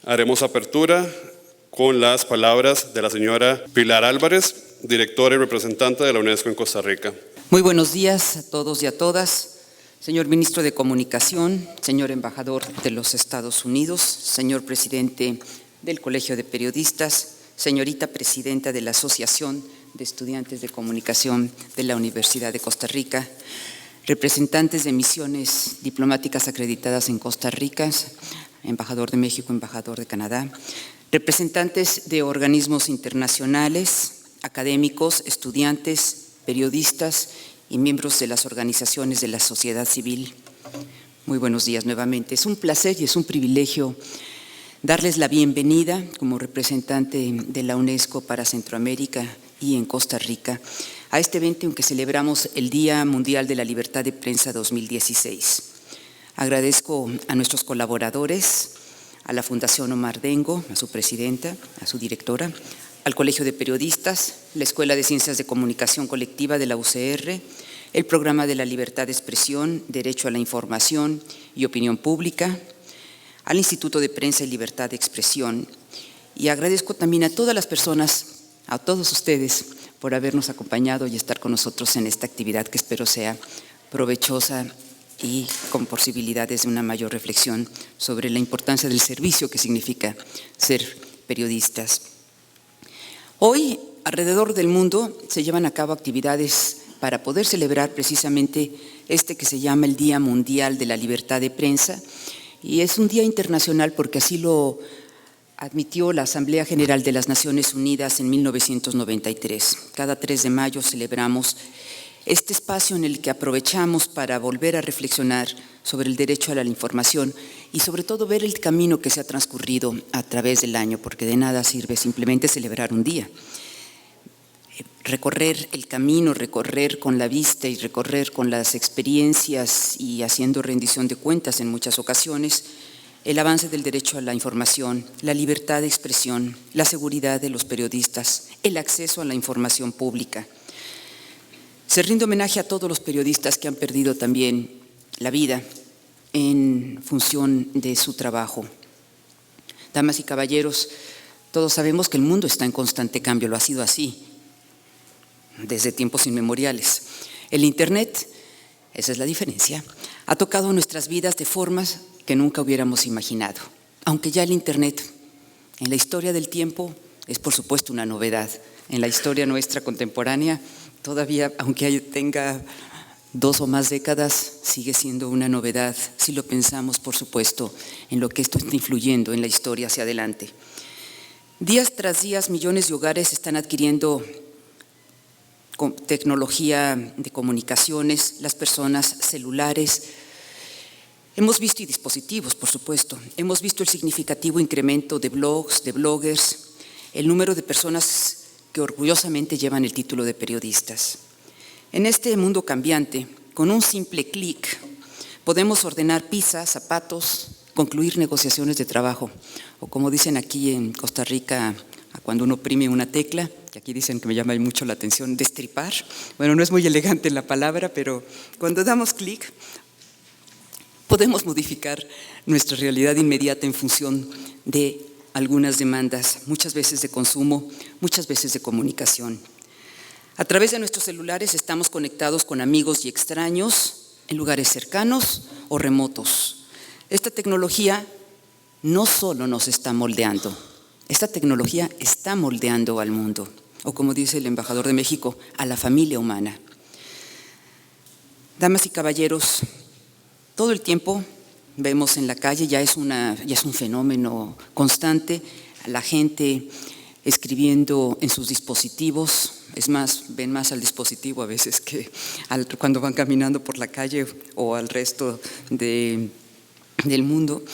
Haremos apertura con las palabras de la señora Pilar Álvarez, directora y representante de la UNESCO en Costa Rica. Muy buenos días a todos y a todas. Señor Ministro de Comunicación, señor Embajador de los Estados Unidos, señor Presidente del Colegio de Periodistas, señorita Presidenta de la Asociación de Estudiantes de Comunicación de la Universidad de Costa Rica, representantes de misiones diplomáticas acreditadas en Costa Rica, embajador de México, embajador de Canadá, representantes de organismos internacionales, académicos, estudiantes, periodistas y miembros de las organizaciones de la sociedad civil. Muy buenos días nuevamente. Es un placer y es un privilegio darles la bienvenida como representante de la UNESCO para Centroamérica y en Costa Rica a este evento en que celebramos el Día Mundial de la Libertad de Prensa 2016. Agradezco a nuestros colaboradores, a la Fundación Omar Dengo, a su presidenta, a su directora, al Colegio de Periodistas, la Escuela de Ciencias de Comunicación Colectiva de la UCR, el Programa de la Libertad de Expresión, Derecho a la Información y Opinión Pública, al Instituto de Prensa y Libertad de Expresión, y agradezco también a todas las personas, a todos ustedes, por habernos acompañado y estar con nosotros en esta actividad que espero sea provechosa y con posibilidades de una mayor reflexión sobre la importancia del servicio que significa ser periodistas. Hoy, alrededor del mundo, se llevan a cabo actividades para poder celebrar precisamente este que se llama el Día Mundial de la Libertad de Prensa, y es un día internacional porque así lo admitió la Asamblea General de las Naciones Unidas en 1993. Cada 3 de mayo celebramos este espacio en el que aprovechamos para volver a reflexionar sobre el derecho a la información y sobre todo ver el camino que se ha transcurrido a través del año, porque de nada sirve simplemente celebrar un día. Recorrer el camino, recorrer con la vista y recorrer con las experiencias y haciendo rendición de cuentas en muchas ocasiones, el avance del derecho a la información, la libertad de expresión, la seguridad de los periodistas, el acceso a la información pública. Se rinde homenaje a todos los periodistas que han perdido también la vida en función de su trabajo. Damas y caballeros, todos sabemos que el mundo está en constante cambio, lo ha sido así desde tiempos inmemoriales. El Internet, esa es la diferencia, ha tocado nuestras vidas de formas que nunca hubiéramos imaginado. Aunque ya el Internet en la historia del tiempo es por supuesto una novedad. En la historia nuestra contemporánea, todavía, aunque tenga 2 o más décadas, sigue siendo una novedad si lo pensamos, por supuesto, en lo que esto está influyendo en la historia hacia adelante. Días tras días, millones de hogares están adquiriendo tecnología de comunicaciones, las personas celulares. Hemos visto, y dispositivos, por supuesto, hemos visto el significativo incremento de blogs, de bloggers, el número de personas que orgullosamente llevan el título de periodistas. En este mundo cambiante, con un simple clic, podemos ordenar pizzas, zapatos, concluir negociaciones de trabajo, o como dicen aquí en Costa Rica, cuando uno oprime una tecla, que aquí dicen que me llama mucho la atención, destripar. Bueno, no es muy elegante la palabra, pero cuando damos clic, podemos modificar nuestra realidad inmediata en función de algunas demandas, muchas veces de consumo, muchas veces de comunicación. A través de nuestros celulares estamos conectados con amigos y extraños en lugares cercanos o remotos. Esta tecnología no solo nos está moldeando, esta tecnología está moldeando al mundo, o como dice el embajador de México, a la familia humana. Damas y caballeros, todo el tiempo vemos en la calle, ya es un fenómeno constante, la gente escribiendo en sus dispositivos. Es más, ven más al dispositivo a veces que cuando van caminando por la calle o al resto del mundo.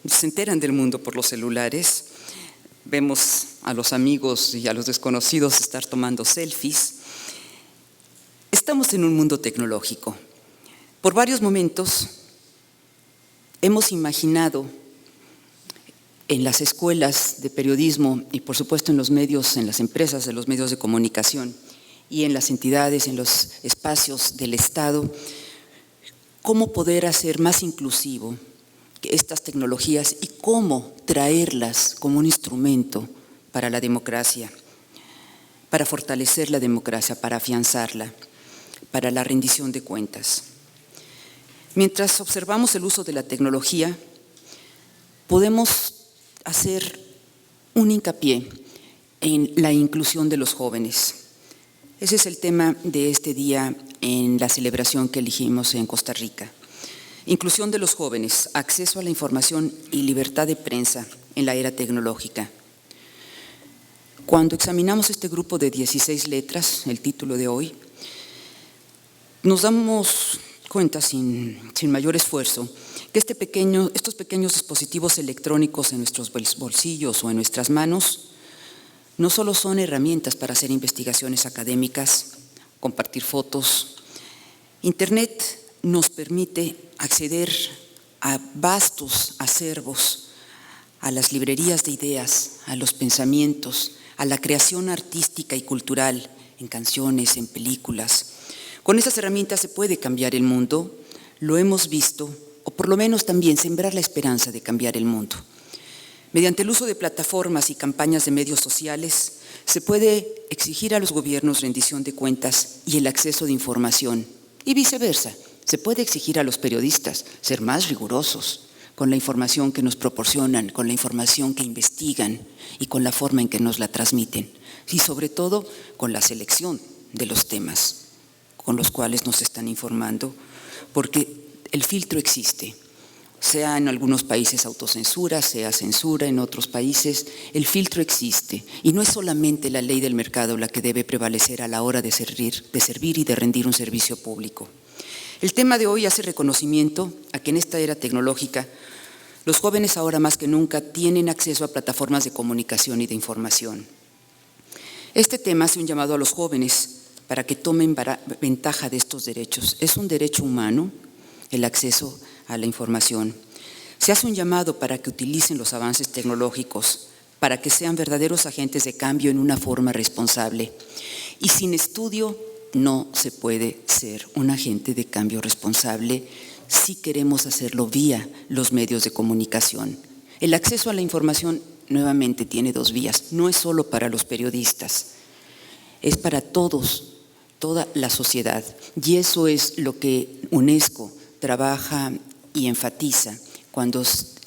Se enteran del mundo por los celulares. Vemos a los amigos y a los desconocidos estar tomando selfies. Estamos en un mundo tecnológico. Por varios momentos hemos imaginado en las escuelas de periodismo y por supuesto en los medios, en las empresas de los medios de comunicación y en las entidades, en los espacios del Estado, cómo poder hacer más inclusivo estas tecnologías y cómo traerlas como un instrumento para la democracia, para fortalecer la democracia, para afianzarla, para la rendición de cuentas. Mientras observamos el uso de la tecnología, podemos hacer un hincapié en la inclusión de los jóvenes. Ese es el tema de este día en la celebración que elegimos en Costa Rica. Inclusión de los jóvenes, acceso a la información y libertad de prensa en la era tecnológica. Cuando examinamos este grupo de 16 letras, el título de hoy, nos damos cuenta sin mayor esfuerzo que estos pequeños dispositivos electrónicos en nuestros bolsillos o en nuestras manos no solo son herramientas para hacer investigaciones académicas, compartir fotos. Internet nos permite acceder a vastos acervos, a las librerías de ideas, a los pensamientos, a la creación artística y cultural, en canciones, en películas. Con esas herramientas se puede cambiar el mundo, lo hemos visto, o por lo menos también sembrar la esperanza de cambiar el mundo. Mediante el uso de plataformas y campañas de medios sociales, se puede exigir a los gobiernos rendición de cuentas y el acceso de información, y viceversa. Se puede exigir a los periodistas ser más rigurosos con la información que nos proporcionan, con la información que investigan y con la forma en que nos la transmiten, y sobre todo con la selección de los temas con los cuales nos están informando, porque el filtro existe. Sea en algunos países autocensura, sea censura en otros países, el filtro existe. Y no es solamente la ley del mercado la que debe prevalecer a la hora de servir y de rendir un servicio público. El tema de hoy hace reconocimiento a que en esta era tecnológica, los jóvenes ahora más que nunca tienen acceso a plataformas de comunicación y de información. Este tema hace un llamado a los jóvenes para que tomen ventaja de estos derechos. Es un derecho humano el acceso a la información. Se hace un llamado para que utilicen los avances tecnológicos, para que sean verdaderos agentes de cambio en una forma responsable. Y sin estudio no se puede ser un agente de cambio responsable si queremos hacerlo vía los medios de comunicación. El acceso a la información nuevamente tiene dos vías, no es solo para los periodistas, es para todos, toda la sociedad. Y eso es lo que UNESCO trabaja y enfatiza cuando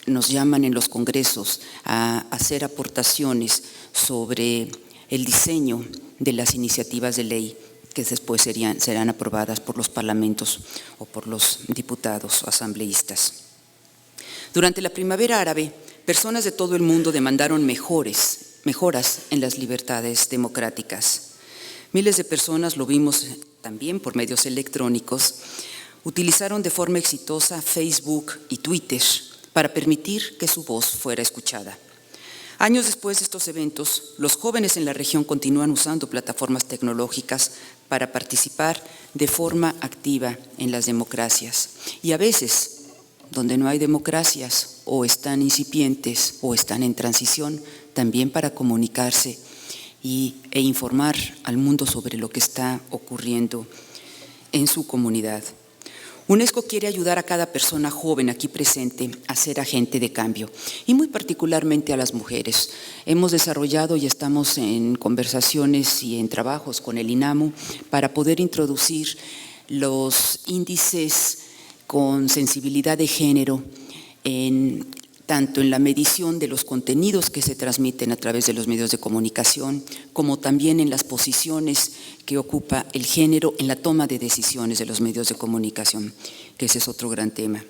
nos llaman en los congresos a hacer aportaciones sobre el diseño de las iniciativas de ley que después serán aprobadas por los parlamentos o por los diputados o asambleístas. Durante la primavera árabe, personas de todo el mundo demandaron mejoras en las libertades democráticas. Miles de personas, lo vimos también por medios electrónicos, utilizaron de forma exitosa Facebook y Twitter para permitir que su voz fuera escuchada. Años después de estos eventos, los jóvenes en la región continúan usando plataformas tecnológicas para participar de forma activa en las democracias. Y a veces, donde no hay democracias, o están incipientes o están en transición, también para comunicarse e informar al mundo sobre lo que está ocurriendo en su comunidad. UNESCO quiere ayudar a cada persona joven aquí presente a ser agente de cambio y muy particularmente a las mujeres. Hemos desarrollado y estamos en conversaciones y en trabajos con el INAMU para poder introducir los índices con sensibilidad de género tanto en la medición de los contenidos que se transmiten a través de los medios de comunicación, como también en las posiciones que ocupa el género en la toma de decisiones de los medios de comunicación, que ese es otro gran tema.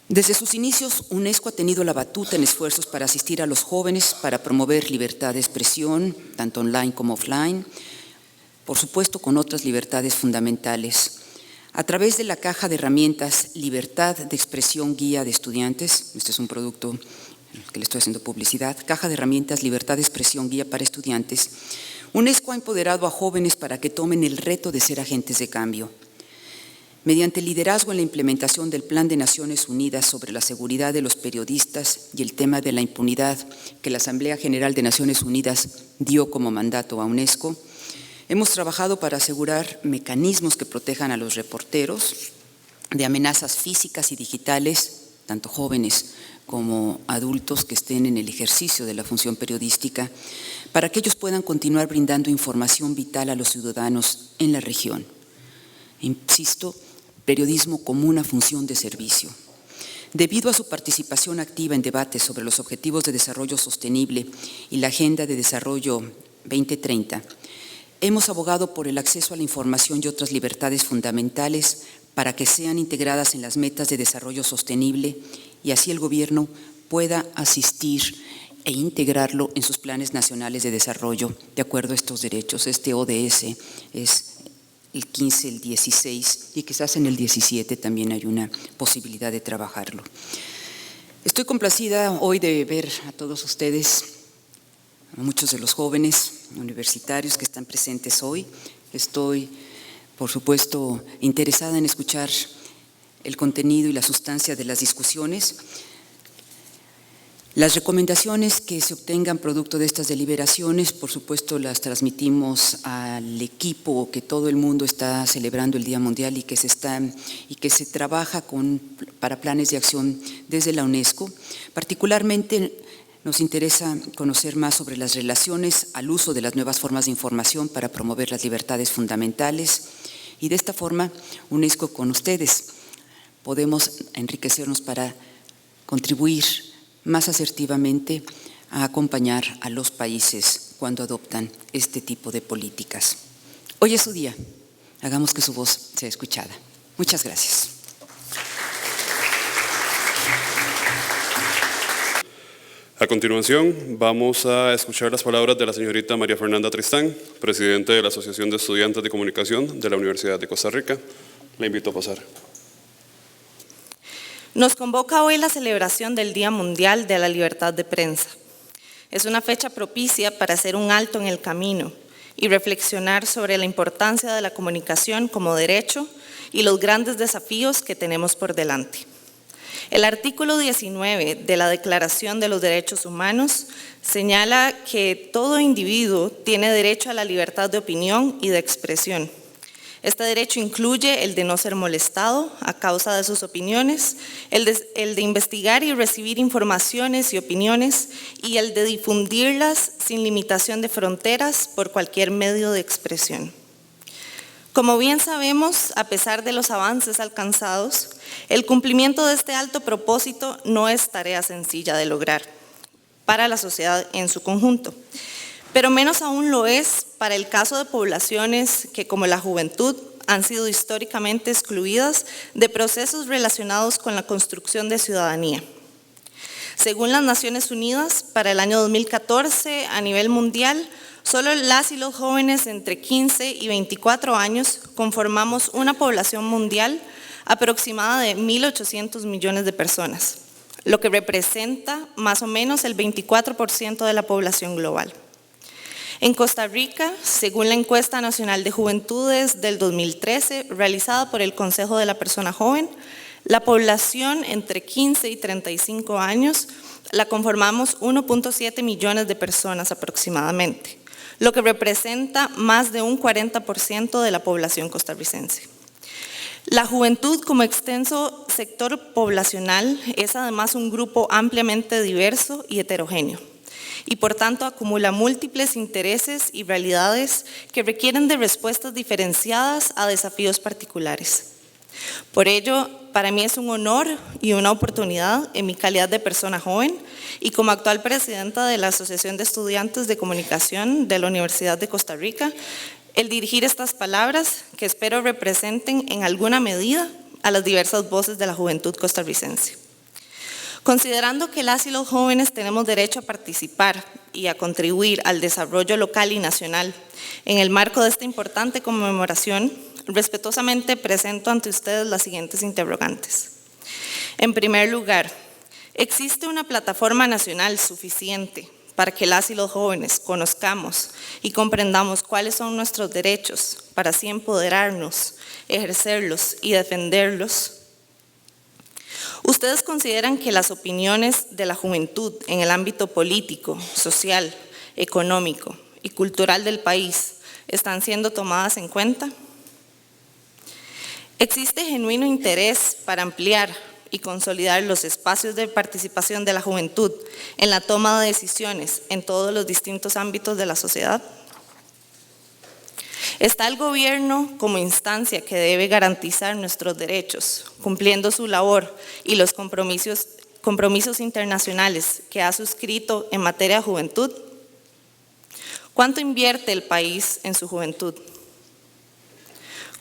Desde sus inicios, UNESCO ha tenido la batuta en esfuerzos para asistir a los jóvenes, para promover libertad de expresión, tanto online como offline, por supuesto con otras libertades fundamentales. A través de la caja de herramientas Libertad de Expresión Guía de Estudiantes, este es un producto que le estoy haciendo publicidad, caja de herramientas Libertad de Expresión Guía para Estudiantes, UNESCO ha empoderado a jóvenes para que tomen el reto de ser agentes de cambio. Mediante el liderazgo en la implementación del Plan de Naciones Unidas sobre la seguridad de los periodistas y el tema de la impunidad que la Asamblea General de Naciones Unidas dio como mandato a UNESCO, hemos trabajado para asegurar mecanismos que protejan a los reporteros de amenazas físicas y digitales tanto jóvenes como adultos que estén en el ejercicio de la función periodística, para que ellos puedan continuar brindando información vital a los ciudadanos en la región. Insisto, periodismo como una función de servicio. Debido a su participación activa en debates sobre los Objetivos de Desarrollo Sostenible y la Agenda de Desarrollo 2030, hemos abogado por el acceso a la información y otras libertades fundamentales para que sean integradas en las metas de desarrollo sostenible y así el Gobierno pueda asistir e integrarlo en sus planes nacionales de desarrollo de acuerdo a estos derechos. Este ODS es el 15, el 16 y quizás en el 17 también hay una posibilidad de trabajarlo. Estoy complacida hoy de ver a todos ustedes, a muchos de los jóvenes universitarios que están presentes hoy. Estoy, por supuesto, interesada en escuchar el contenido y la sustancia de las discusiones. Las recomendaciones que se obtengan producto de estas deliberaciones, por supuesto, las transmitimos al equipo que todo el mundo está celebrando el Día Mundial y que se trabaja para planes de acción desde la UNESCO. Particularmente nos interesa conocer más sobre las relaciones al uso de las nuevas formas de información para promover las libertades fundamentales y de esta forma, UNESCO con ustedes, podemos enriquecernos para contribuir más asertivamente a acompañar a los países cuando adoptan este tipo de políticas. Hoy es su día, hagamos que su voz sea escuchada. Muchas gracias. A continuación, vamos a escuchar las palabras de la señorita María Fernanda Tristán, presidente de la Asociación de Estudiantes de Comunicación de la Universidad de Costa Rica. La invito a pasar. Nos convoca hoy la celebración del Día Mundial de la Libertad de Prensa. Es una fecha propicia para hacer un alto en el camino y reflexionar sobre la importancia de la comunicación como derecho y los grandes desafíos que tenemos por delante. El artículo 19 de la Declaración de los Derechos Humanos señala que todo individuo tiene derecho a la libertad de opinión y de expresión. Este derecho incluye el de no ser molestado a causa de sus opiniones, el de investigar y recibir informaciones y opiniones y el de difundirlas sin limitación de fronteras por cualquier medio de expresión. Como bien sabemos, a pesar de los avances alcanzados, el cumplimiento de este alto propósito no es tarea sencilla de lograr para la sociedad en su conjunto. Pero menos aún lo es para el caso de poblaciones que, como la juventud, han sido históricamente excluidas de procesos relacionados con la construcción de ciudadanía. Según las Naciones Unidas, para el año 2014, a nivel mundial, solo las y los jóvenes entre 15 y 24 años conformamos una población mundial aproximada de 1.800 millones de personas, lo que representa más o menos el 24% de la población global. En Costa Rica, según la Encuesta Nacional de Juventudes del 2013, realizada por el Consejo de la Persona Joven, la población entre 15 y 35 años la conformamos 1.7 millones de personas aproximadamente, lo que representa más de un 40% de la población costarricense. La juventud como extenso sector poblacional es además un grupo ampliamente diverso y heterogéneo, y por tanto acumula múltiples intereses y realidades que requieren de respuestas diferenciadas a desafíos particulares. Por ello, para mí es un honor y una oportunidad en mi calidad de persona joven y como actual presidenta de la Asociación de Estudiantes de Comunicación de la Universidad de Costa Rica, el dirigir estas palabras que espero representen en alguna medida a las diversas voces de la juventud costarricense. Considerando que las y los jóvenes tenemos derecho a participar y a contribuir al desarrollo local y nacional en el marco de esta importante conmemoración, respetuosamente presento ante ustedes las siguientes interrogantes. En primer lugar, ¿existe una plataforma nacional suficiente para que las y los jóvenes conozcamos y comprendamos cuáles son nuestros derechos para así empoderarnos, ejercerlos y defenderlos? ¿Ustedes consideran que las opiniones de la juventud en el ámbito político, social, económico y cultural del país están siendo tomadas en cuenta? ¿Existe genuino interés para ampliar y consolidar los espacios de participación de la juventud en la toma de decisiones en todos los distintos ámbitos de la sociedad? Está el gobierno como instancia que debe garantizar nuestros derechos, cumpliendo su labor y los compromisos internacionales que ha suscrito en materia de juventud. ¿Cuánto invierte el país en su juventud?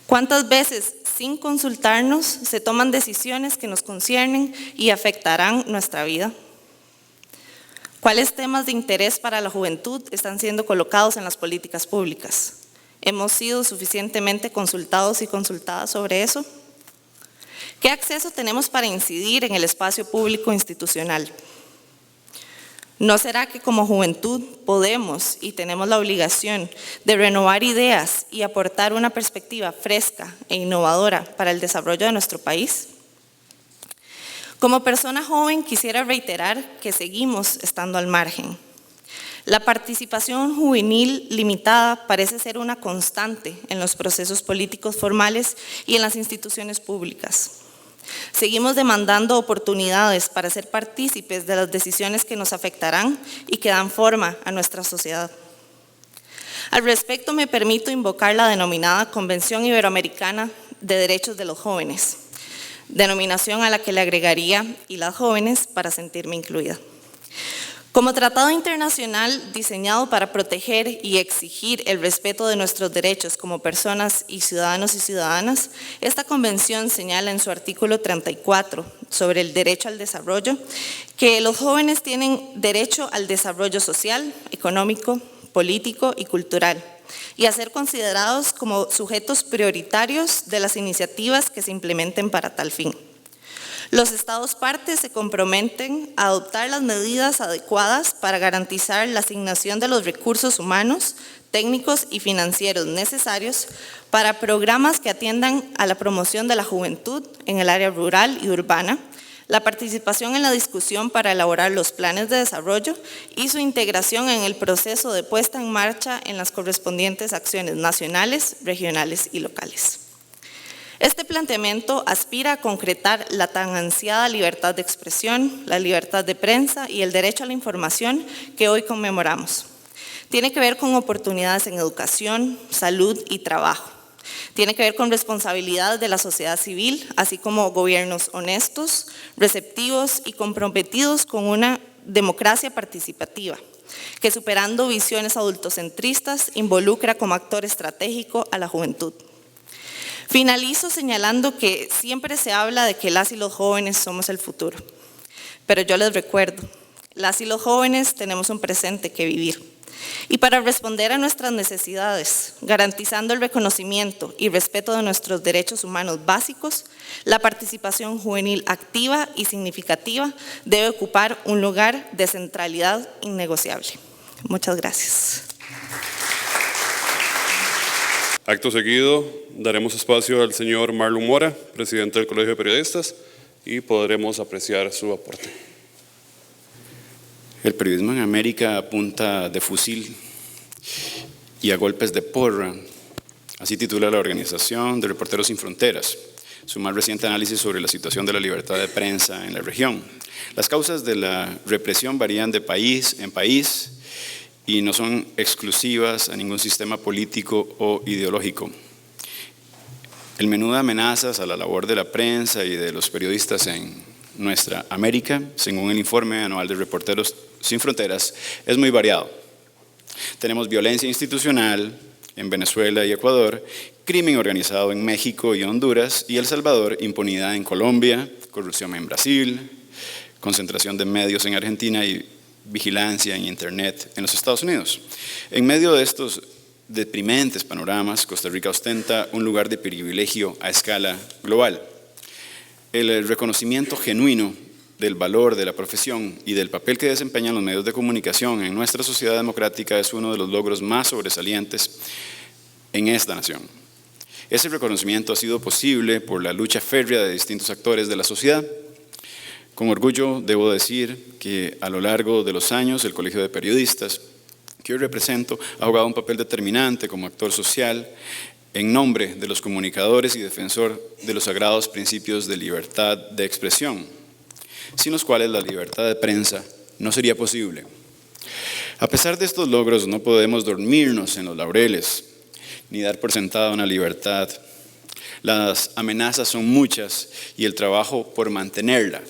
¿Cuántas veces, sin consultarnos, se toman decisiones que nos conciernen y afectarán nuestra vida? ¿Cuáles temas de interés para la juventud están siendo colocados en las políticas públicas? ¿Hemos sido suficientemente consultados y consultadas sobre eso? ¿Qué acceso tenemos para incidir en el espacio público institucional? ¿No será que como juventud podemos y tenemos la obligación de renovar ideas y aportar una perspectiva fresca e innovadora para el desarrollo de nuestro país? Como persona joven quisiera reiterar que seguimos estando al margen. La participación juvenil limitada parece ser una constante en los procesos políticos formales y en las instituciones públicas. Seguimos demandando oportunidades para ser partícipes de las decisiones que nos afectarán y que dan forma a nuestra sociedad. Al respecto, me permito invocar la denominada Convención Iberoamericana de Derechos de los Jóvenes, denominación a la que le agregaría "y las jóvenes" para sentirme incluida. Como tratado internacional diseñado para proteger y exigir el respeto de nuestros derechos como personas y ciudadanas, esta convención señala en su artículo 34 sobre el derecho al desarrollo que los jóvenes tienen derecho al desarrollo social, económico, político y cultural, y a ser considerados como sujetos prioritarios de las iniciativas que se implementen para tal fin. Los Estados partes se comprometen a adoptar las medidas adecuadas para garantizar la asignación de los recursos humanos, técnicos y financieros necesarios para programas que atiendan a la promoción de la juventud en el área rural y urbana, la participación en la discusión para elaborar los planes de desarrollo y su integración en el proceso de puesta en marcha en las correspondientes acciones nacionales, regionales y locales. Este planteamiento aspira a concretar la tan ansiada libertad de expresión, la libertad de prensa y el derecho a la información que hoy conmemoramos. Tiene que ver con oportunidades en educación, salud y trabajo. Tiene que ver con responsabilidades de la sociedad civil, así como gobiernos honestos, receptivos y comprometidos con una democracia participativa, que superando visiones adultocentristas involucra como actor estratégico a la juventud. Finalizo señalando que siempre se habla de que las y los jóvenes somos el futuro, pero yo les recuerdo, las y los jóvenes tenemos un presente que vivir. Y para responder a nuestras necesidades, garantizando el reconocimiento y respeto de nuestros derechos humanos básicos, la participación juvenil activa y significativa debe ocupar un lugar de centralidad innegociable. Muchas gracias. Acto seguido, daremos espacio al señor Marlon Mora, presidente del Colegio de Periodistas, y podremos apreciar su aporte. El periodismo en América apunta de fusil y a golpes de porra, así titula la Organización de Reporteros Sin Fronteras, su más reciente análisis sobre la situación de la libertad de prensa en la región. Las causas de la represión varían de país en país y no son exclusivas a ningún sistema político o ideológico. El menú de amenazas a la labor de la prensa y de los periodistas en nuestra América, según el informe anual de Reporteros Sin Fronteras, es muy variado. Tenemos violencia institucional en Venezuela y Ecuador, crimen organizado en México y Honduras y El Salvador, impunidad en Colombia, corrupción en Brasil, concentración de medios en Argentina y vigilancia en Internet en los Estados Unidos. En medio de estos deprimentes panoramas, Costa Rica ostenta un lugar de privilegio a escala global. El reconocimiento genuino del valor de la profesión y del papel que desempeñan los medios de comunicación en nuestra sociedad democrática es uno de los logros más sobresalientes en esta nación. Ese reconocimiento ha sido posible por la lucha férrea de distintos actores de la sociedad. Con orgullo debo decir que a lo largo de los años el Colegio de Periodistas, que hoy represento, ha jugado un papel determinante como actor social en nombre de los comunicadores y defensor de los sagrados principios de libertad de expresión, sin los cuales la libertad de prensa no sería posible. A pesar de estos logros, no podemos dormirnos en los laureles, ni dar por sentada una libertad. Las amenazas son muchas y el trabajo por mantenerla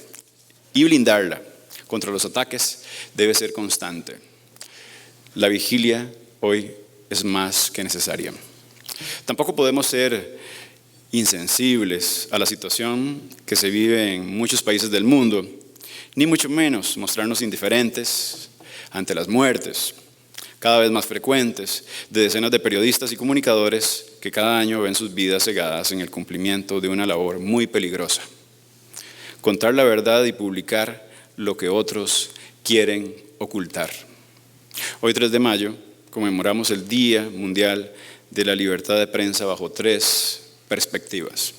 y blindarla contra los ataques debe ser constante. La vigilia hoy es más que necesaria. Tampoco podemos ser insensibles a la situación que se vive en muchos países del mundo, ni mucho menos mostrarnos indiferentes ante las muertes, cada vez más frecuentes, de decenas de periodistas y comunicadores que cada año ven sus vidas cegadas en el cumplimiento de una labor muy peligrosa. Contar la verdad y publicar lo que otros quieren ocultar. Hoy, 3 de mayo, conmemoramos el Día Mundial de la Libertad de Prensa bajo 3 perspectivas.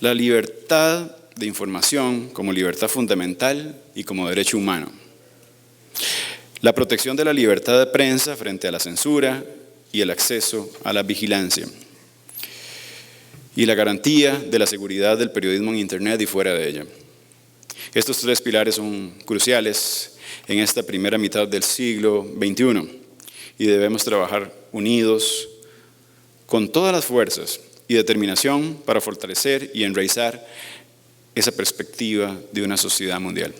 La libertad de información como libertad fundamental y como derecho humano. La protección de la libertad de prensa frente a la censura y el acceso a la vigilancia. Y la garantía de la seguridad del periodismo en Internet y fuera de ella. Estos 3 pilares son cruciales en esta primera mitad del siglo XXI y debemos trabajar unidos con todas las fuerzas y determinación para fortalecer y enraizar esa perspectiva de una sociedad mundial.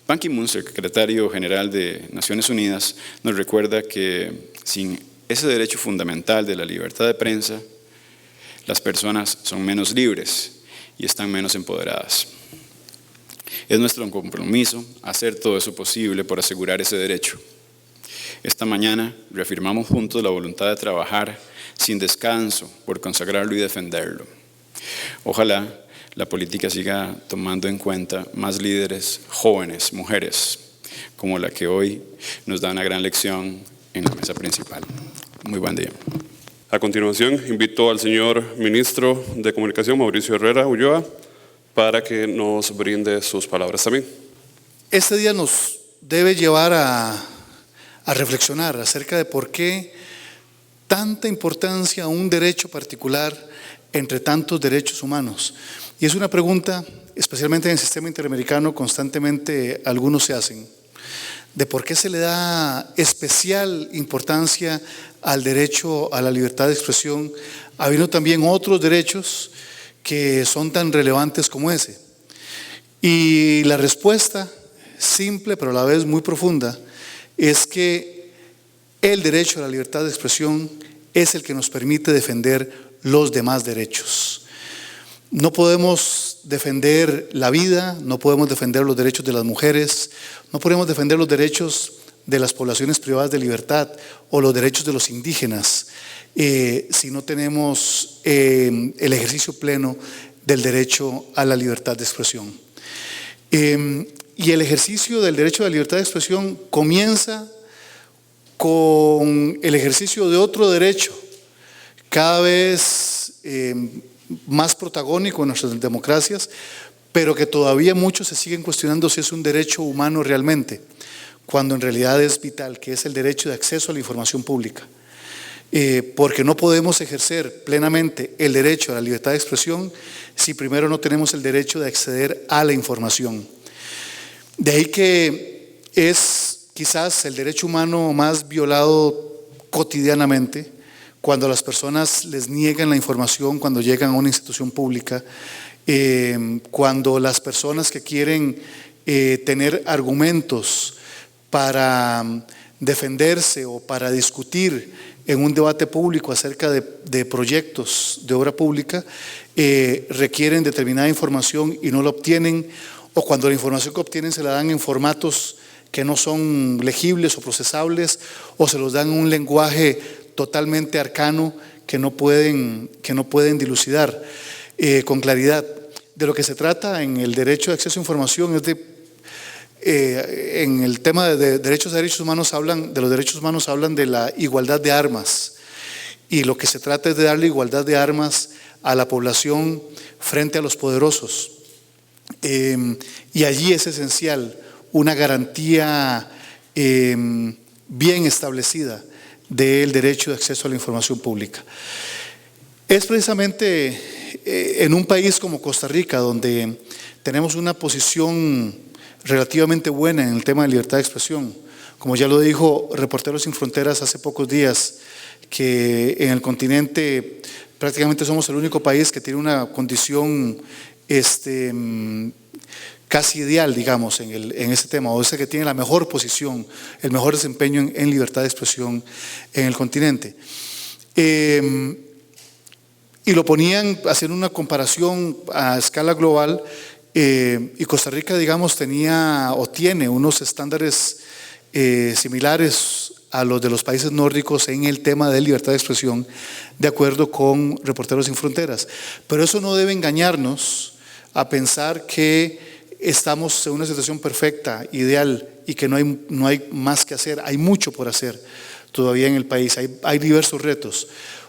Ban Ki-moon, secretario general de Naciones Unidas, nos recuerda que sin ese derecho fundamental de la libertad de prensa, las personas son menos libres y están menos empoderadas. Es nuestro compromiso hacer todo eso posible por asegurar ese derecho. Esta mañana reafirmamos juntos la voluntad de trabajar sin descanso por consagrarlo y defenderlo. Ojalá la política siga tomando en cuenta más líderes jóvenes, mujeres, como la que hoy nos da una gran lección en la mesa principal. Muy buen día. A continuación, invito al señor ministro de Comunicación, Mauricio Herrera Ulloa, para que nos brinde sus palabras también. Este día nos debe llevar a reflexionar acerca de por qué tanta importancia a un derecho particular entre tantos derechos humanos. Y es una pregunta, especialmente en el sistema interamericano, constantemente algunos se hacen, de por qué se le da especial importancia al derecho a la libertad de expresión, habiendo también otros derechos que son tan relevantes como ese. Y la respuesta, simple pero a la vez muy profunda, es que el derecho a la libertad de expresión es el que nos permite defender los demás derechos. No podemos defender la vida, no podemos defender los derechos de las mujeres, no podemos defender los derechos de las poblaciones privadas de libertad o los derechos de los indígenas si no tenemos el ejercicio pleno del derecho a la libertad de expresión. Y el ejercicio del derecho a la libertad de expresión comienza con el ejercicio de otro derecho cada vez más protagónico en nuestras democracias, pero que todavía muchos se siguen cuestionando si es un derecho humano realmente, cuando en realidad es vital, que es el derecho de acceso a la información pública. Porque no podemos ejercer plenamente el derecho a la libertad de expresión si primero no tenemos el derecho de acceder a la información. De ahí que es quizás el derecho humano más violado cotidianamente, cuando a las personas les niegan la información cuando llegan a una institución pública, cuando las personas que quieren tener argumentos para defenderse o para discutir en un debate público acerca de proyectos de obra pública, requieren determinada información y no la obtienen, o cuando la información que obtienen se la dan en formatos que no son legibles o procesables, o se los dan en un lenguaje totalmente arcano que no pueden dilucidar con claridad. De lo que se trata en el derecho de acceso a información es en el tema de derechos humanos de los derechos humanos hablan de la igualdad de armas, y lo que se trata es de darle igualdad de armas a la población frente a los poderosos, y allí es esencial una garantía bien establecida del derecho de acceso a la información pública. Es precisamente en un país como Costa Rica, donde tenemos una posición relativamente buena en el tema de libertad de expresión, como ya lo dijo Reporteros Sin Fronteras hace pocos días, que en el continente prácticamente somos el único país que tiene una condición casi ideal, digamos, en ese tema, o ese que tiene la mejor posición, el mejor desempeño en libertad de expresión en el continente. Y lo ponían haciendo una comparación a escala global, y Costa Rica, digamos, tenía o tiene unos estándares similares a los de los países nórdicos en el tema de libertad de expresión, de acuerdo con Reporteros Sin Fronteras. Pero eso no debe engañarnos a pensar que estamos en una situación perfecta, ideal, y que no hay más que hacer. Hay mucho por hacer todavía en el país, hay diversos retos.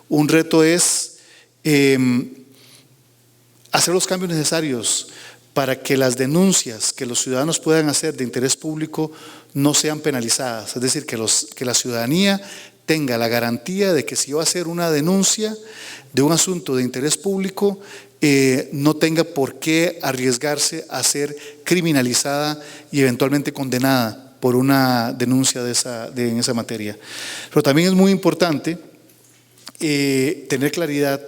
Un reto es hacer los cambios necesarios para que las denuncias que los ciudadanos puedan hacer de interés público no sean penalizadas. Es decir, que la ciudadanía tenga la garantía de que si va a hacer una denuncia de un asunto de interés público, no tenga por qué arriesgarse a ser criminalizada y eventualmente condenada por una denuncia en esa materia. Pero también es muy importante tener claridad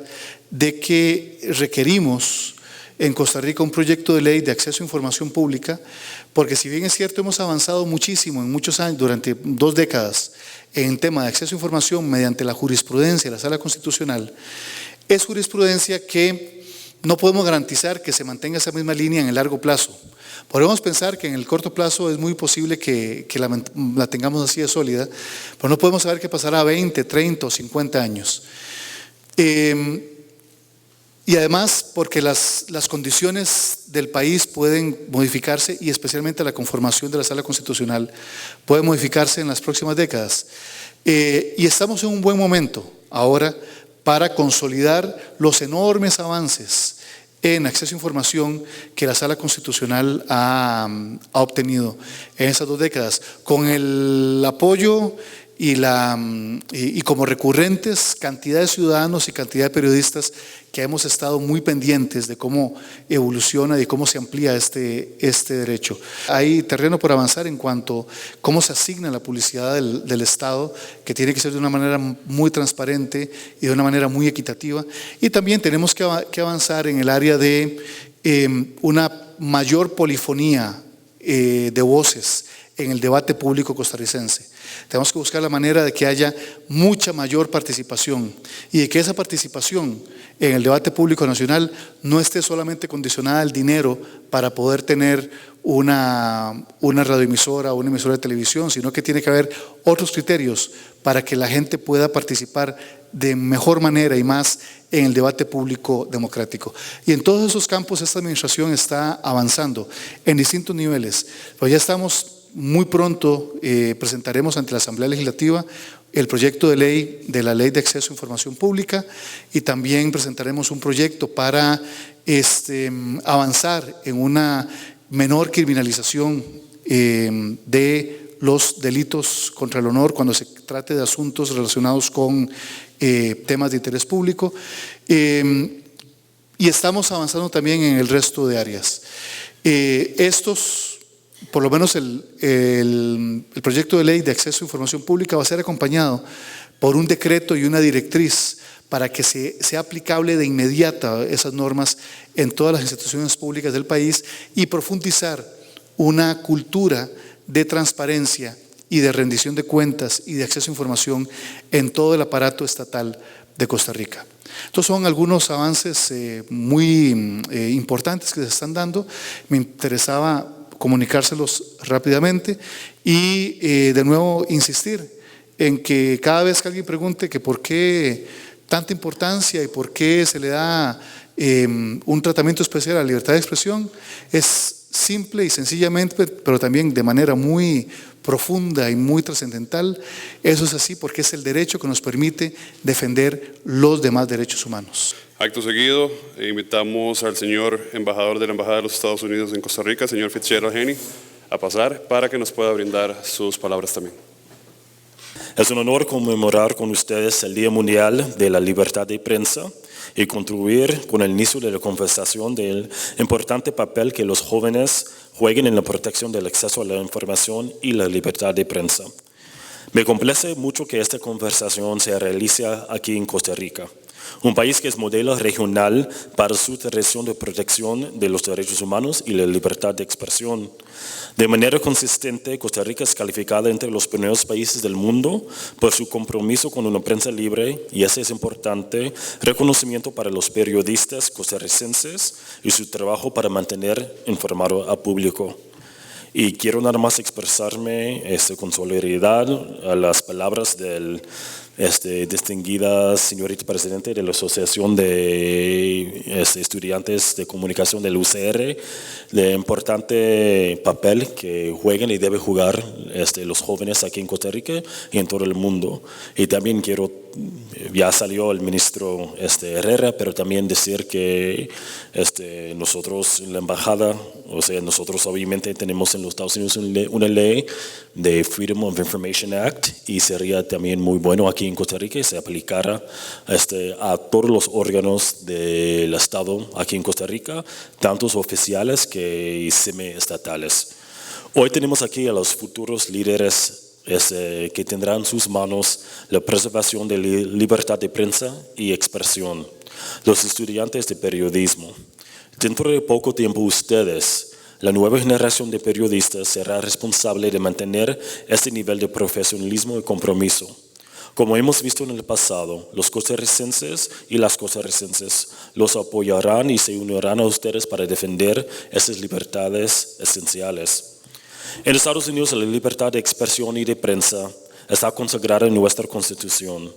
de que requerimos en Costa Rica un proyecto de ley de acceso a información pública, porque si bien es cierto hemos avanzado muchísimo en muchos años, durante 2 décadas, en tema de acceso a información mediante la jurisprudencia de la Sala Constitucional, es jurisprudencia que no podemos garantizar que se mantenga esa misma línea en el largo plazo. Podemos pensar que en el corto plazo es muy posible que la tengamos así de sólida, pero no podemos saber qué pasará a 20, 30 o 50 años. Y además porque las condiciones del país pueden modificarse, y especialmente la conformación de la Sala Constitucional puede modificarse en las próximas décadas. Y estamos en un buen momento ahora para consolidar los enormes avances en acceso a información que la Sala Constitucional ha obtenido en esas 2 décadas, con el apoyo y como recurrentes cantidad de ciudadanos y cantidad de periodistas que hemos estado muy pendientes de cómo evoluciona y cómo se amplía este derecho. Hay terreno por avanzar en cuanto a cómo se asigna la publicidad del Estado, que tiene que ser de una manera muy transparente y de una manera muy equitativa. Y también tenemos que avanzar en el área de una mayor polifonía de voces en el debate público costarricense. Tenemos que buscar la manera de que haya mucha mayor participación, y de que esa participación en el debate público nacional no esté solamente condicionada al dinero para poder tener una radioemisora o una emisora de televisión, sino que tiene que haber otros criterios para que la gente pueda participar de mejor manera y más en el debate público democrático. Y en todos esos campos esta administración está avanzando en distintos niveles, pero ya estamos muy pronto, presentaremos ante la Asamblea Legislativa el proyecto de ley de la Ley de Acceso a Información Pública, y también presentaremos un proyecto para avanzar en una menor criminalización de los delitos contra el honor cuando se trate de asuntos relacionados con temas de interés público, y estamos avanzando también en el resto de áreas. Por lo menos el proyecto de ley de acceso a información pública va a ser acompañado por un decreto y una directriz para que sea aplicable de inmediata esas normas en todas las instituciones públicas del país, y profundizar una cultura de transparencia y de rendición de cuentas y de acceso a información en todo el aparato estatal de Costa Rica. Estos son algunos avances muy importantes que se están dando. Me interesaba comunicárselos rápidamente y de nuevo insistir en que cada vez que alguien pregunte que por qué tanta importancia y por qué se le da un tratamiento especial a la libertad de expresión, es simple y sencillamente, pero también de manera muy profunda y muy trascendental. Eso es así porque es el derecho que nos permite defender los demás derechos humanos. Acto seguido, invitamos al señor embajador de la Embajada de los Estados Unidos en Costa Rica, señor Fitzgerald Henry, a pasar para que nos pueda brindar sus palabras también. Es un honor conmemorar con ustedes el Día Mundial de la Libertad de Prensa y contribuir con el inicio de la conversación del importante papel que los jóvenes jueguen en la protección del acceso a la información y la libertad de prensa. Me complace mucho que esta conversación se realice aquí en Costa Rica, un país que es modelo regional para su tradición de protección de los derechos humanos y la libertad de expresión. De manera consistente, Costa Rica es calificada entre los primeros países del mundo por su compromiso con una prensa libre, y ese es importante reconocimiento para los periodistas costarricenses y su trabajo para mantener informado al público. Y quiero nada más expresarme con solidaridad a las palabras del distinguida señorita presidente de la Asociación de Estudiantes de Comunicación del UCR, de importante papel que juegan y deben jugar los jóvenes aquí en Costa Rica y en todo el mundo. Y también quiero, ya salió el ministro Herrera, pero también decir que nosotros en la embajada, o sea, nosotros obviamente tenemos en los Estados Unidos una ley de Freedom of Information Act, y sería también muy bueno aquí en Costa Rica y se aplicara a todos los órganos del Estado aquí en Costa Rica, tantos oficiales que semiestatales. Hoy tenemos aquí a los futuros líderes que tendrán en sus manos la preservación de la libertad de prensa y expresión, los estudiantes de periodismo. Dentro de poco tiempo ustedes, la nueva generación de periodistas, será responsable de mantener este nivel de profesionalismo y compromiso. Como hemos visto en el pasado, los costarricenses y las costarricenses los apoyarán y se unirán a ustedes para defender esas libertades esenciales. En Estados Unidos, la libertad de expresión y de prensa está consagrada en nuestra Constitución.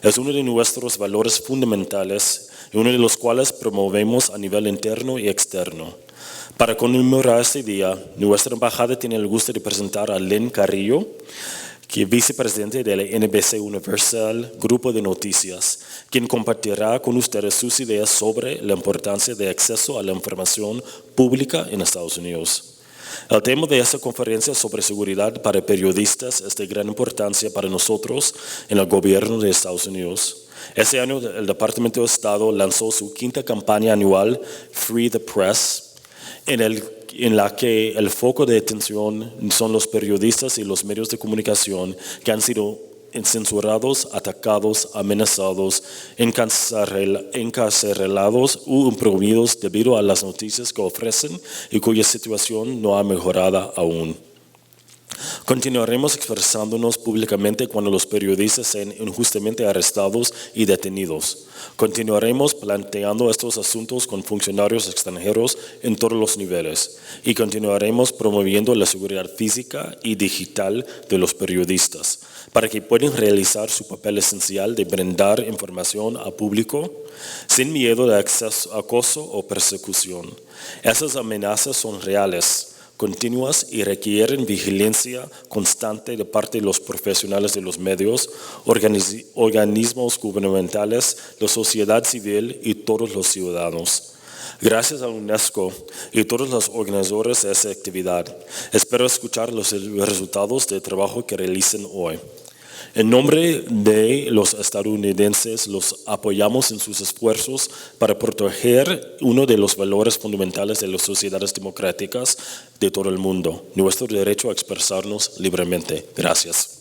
Es uno de nuestros valores fundamentales y uno de los cuales promovemos a nivel interno y externo. Para conmemorar este día, nuestra embajada tiene el gusto de presentar a Lynn Carrillo, que es vicepresidente de la NBC Universal Grupo de Noticias, quien compartirá con ustedes sus ideas sobre la importancia de acceso a la información pública en Estados Unidos. El tema de esta conferencia sobre seguridad para periodistas es de gran importancia para nosotros en el gobierno de Estados Unidos. Este año el Departamento de Estado lanzó su 5ª campaña anual Free the Press, en la que el foco de atención son los periodistas y los medios de comunicación que han sido censurados, atacados, amenazados, encarcelados u oprimidos debido a las noticias que ofrecen y cuya situación no ha mejorado aún. Continuaremos expresándonos públicamente cuando los periodistas sean injustamente arrestados y detenidos. Continuaremos planteando estos asuntos con funcionarios extranjeros en todos los niveles y continuaremos promoviendo la seguridad física y digital de los periodistas para que puedan realizar su papel esencial de brindar información al público sin miedo de acoso o persecución. Esas amenazas son reales, continuas y requieren vigilancia constante de parte de los profesionales de los medios, organismos gubernamentales, la sociedad civil y todos los ciudadanos. Gracias a UNESCO y todos los organizadores de esta actividad, espero escuchar los resultados del trabajo que realicen hoy. En nombre de los estadounidenses, los apoyamos en sus esfuerzos para proteger uno de los valores fundamentales de las sociedades democráticas de todo el mundo, nuestro derecho a expresarnos libremente. Gracias.